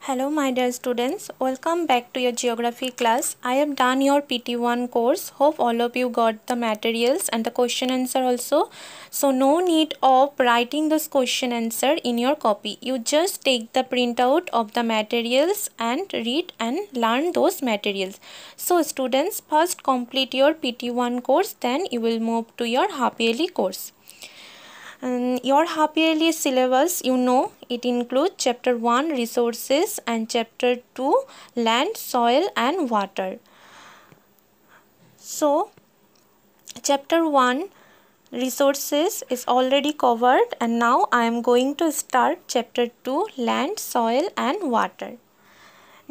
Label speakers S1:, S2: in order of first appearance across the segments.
S1: Hello my dear students, welcome back to your geography class. I have done your PT1 course. Hope all of you got the materials and the question answer also. So no need of writing this question answer in your copy. You just take the printout of the materials and read and learn those materials. So students, first complete your PT1 course, then you will move to your half yearly course. Your half yearly syllabus, it includes chapter 1 resources and chapter 2 land, soil and water. So chapter 1 resources is already covered, and now I am going to start chapter 2 land, soil and water.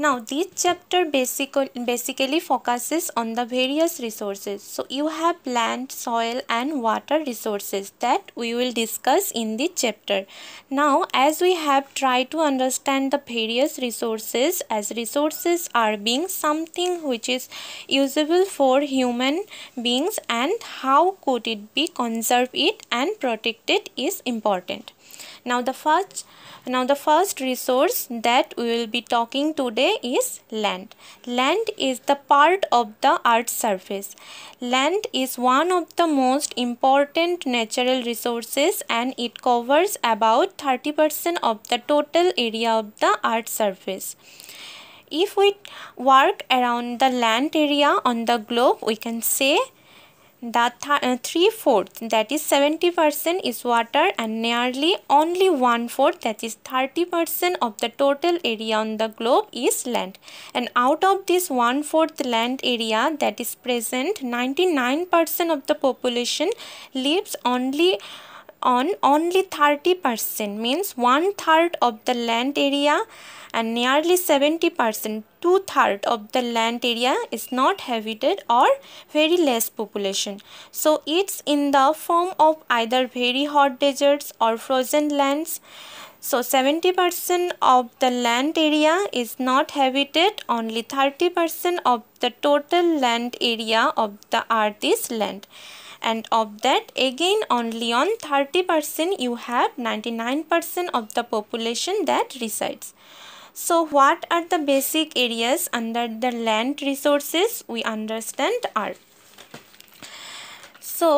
S1: Now this chapter basically focuses on the various resources. So you have land, soil and water resources that we will discuss in this chapter. Now as we have tried to understand the various resources, as resources are being something which is usable for human beings, and how could it be conserved it and protected is important. Now the first resource that we will be talking today is land. Land is the part of the earth's surface. Land is one of the most important natural resources, and it covers about 30% of the total area of the earth's surface. If we work around the land area on the globe, we can say that 3/4, that is 70%, is water, and nearly only 1/4, that is 30% of the total area on the globe is land. And out of this 1/4 land area that is present, 99% of the population lives only 30%, means 1/3 of the land area, and nearly 70%, 2/3 of the land area is not habited or very less population. So it's in the form of either very hot deserts or frozen lands. So 70% of the land area is not habited, only 30% of the total land area of the earth is land. And of that, again only on 30% you have 99% of the population that resides. So what are the basic areas under the land resources we understand are? So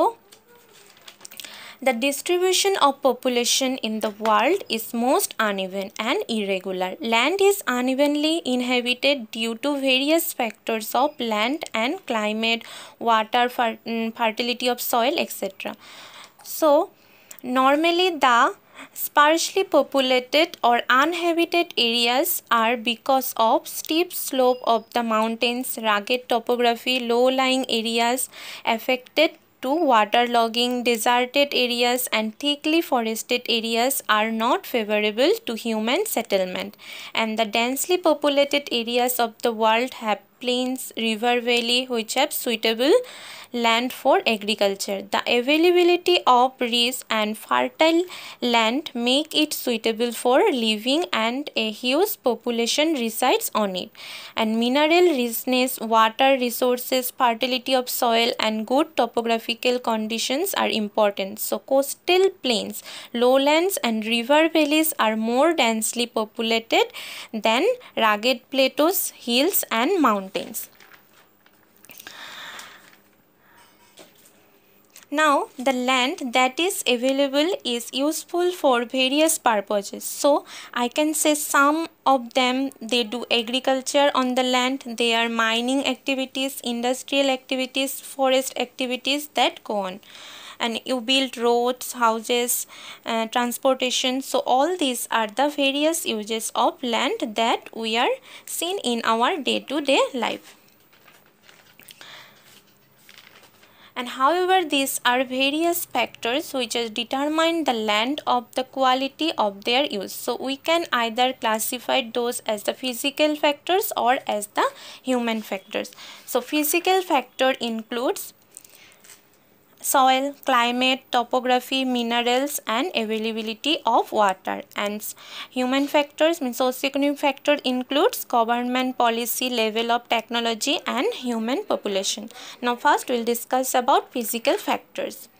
S1: the distribution of population in the world is most uneven and irregular. Land is unevenly inhabited due to various factors of land and climate, water, fertility of soil, etc. So normally the sparsely populated or uninhabited areas are because of steep slope of the mountains, rugged topography, low-lying areas affected to waterlogging, deserted areas and thickly forested areas are not favorable to human settlement. And the densely populated areas of the world have plains, river valley which have suitable land for agriculture. The availability of rich and fertile land make it suitable for living, and a huge population resides on it. And mineral richness, water resources, fertility of soil and good topographical conditions are important. So coastal plains, lowlands and river valleys are more densely populated than rugged plateaus, hills and mountains. Now the land that is available is useful for various purposes. So I can say some of them, they do agriculture on the land, they are mining activities, industrial activities, forest activities that go on. And you build roads, houses, transportation. So all these are the various uses of land that we are seeing in our day-to-day life. And however, these are various factors which has determined the land of the quality of their use. So we can either classify those as the physical factors or as the human factors. So physical factor includes soil, climate, topography, minerals and availability of water. And human factors means socioeconomic factor includes government policy, level of technology and human population. Now first we will discuss about physical factors.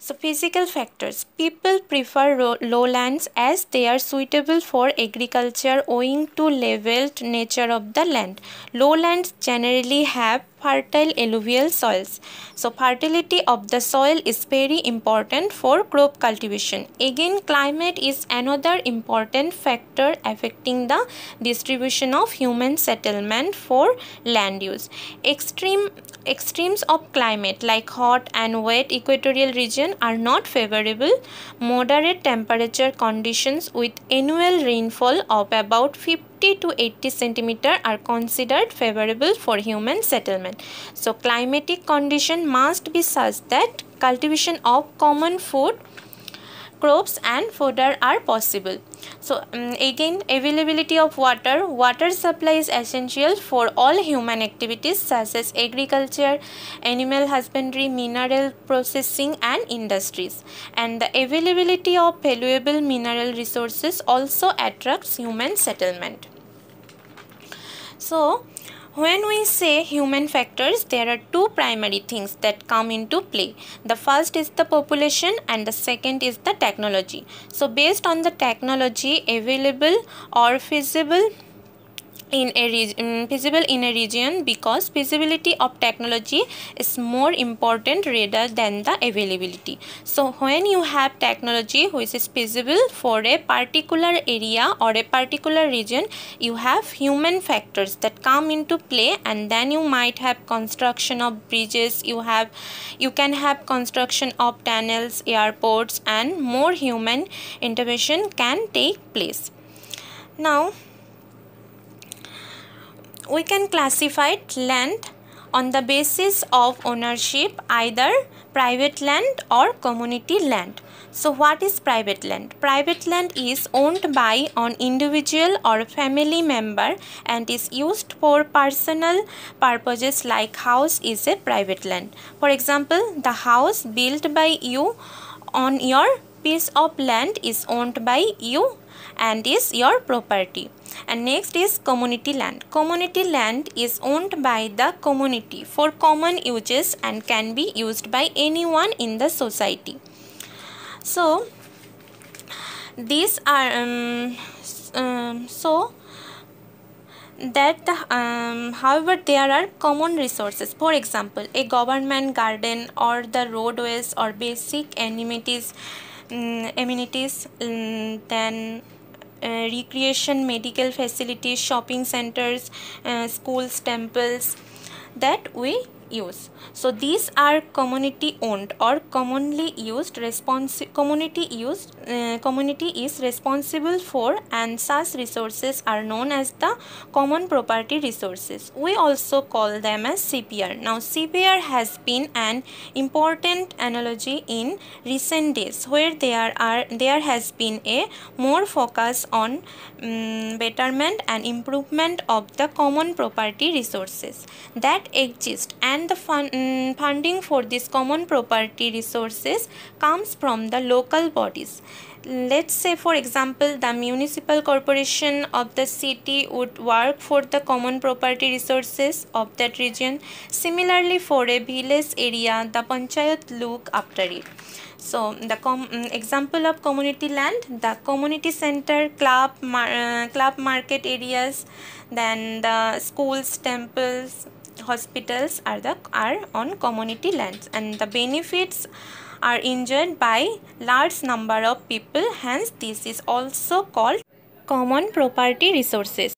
S1: So physical factors. People prefer lowlands as they are suitable for agriculture owing to leveled nature of the land. Lowlands generally have fertile alluvial soils. So fertility of the soil is very important for crop cultivation. Again, climate is another important factor affecting the distribution of human settlement for land use. Extremes of climate like hot and wet equatorial region are not favorable. Moderate temperature conditions with annual rainfall of about 50 to 80 centimeter are considered favorable for human settlement. So climatic condition must be such that cultivation of common food crops and fodder are possible. So again, availability of water. Water supply is essential for all human activities such as agriculture, animal husbandry, mineral processing and industries. And the availability of valuable mineral resources also attracts human settlement. So when we say human factors, there are two primary things that come into play. The first is the population and the second is the technology. So based on the technology available or feasible in a region, because feasibility of technology is more important rather than the availability. So when you have technology which is feasible for a particular area or a particular region, you have human factors that come into play, and then you might have construction of bridges, you can have construction of tunnels, airports, and more human intervention can take place. Now we can classify land on the basis of ownership, either private land or community land. So what is private land? Private land is owned by an individual or family member and is used for personal purposes, like house is a private land. For example, the house built by you on your piece of land is owned by you and is your property. And next is community land. Community land is owned by the community for common uses and can be used by anyone in the society. So these are however, there are common resources. For example, a government garden or the roadways or basic amenities, then recreation, medical facilities, shopping centers, schools, temples that we use. So these are community owned or commonly used. Community is responsible for, and such resources are known as the common property resources. We also call them as CPR. Now CPR has been an important analogy in recent days, where there has been a more focus on betterment and improvement of the common property resources that exist, and the funding for these common property resources comes from the local bodies. Let's say, for example, the municipal corporation of the city would work for the common property resources of that region. Similarly, for a village area, the panchayat look after it. So the example of community land: the community center, club market areas, then the schools, temples, hospitals are on community lands, and the benefits are enjoyed by large number of people. Hence this is also called common property resources.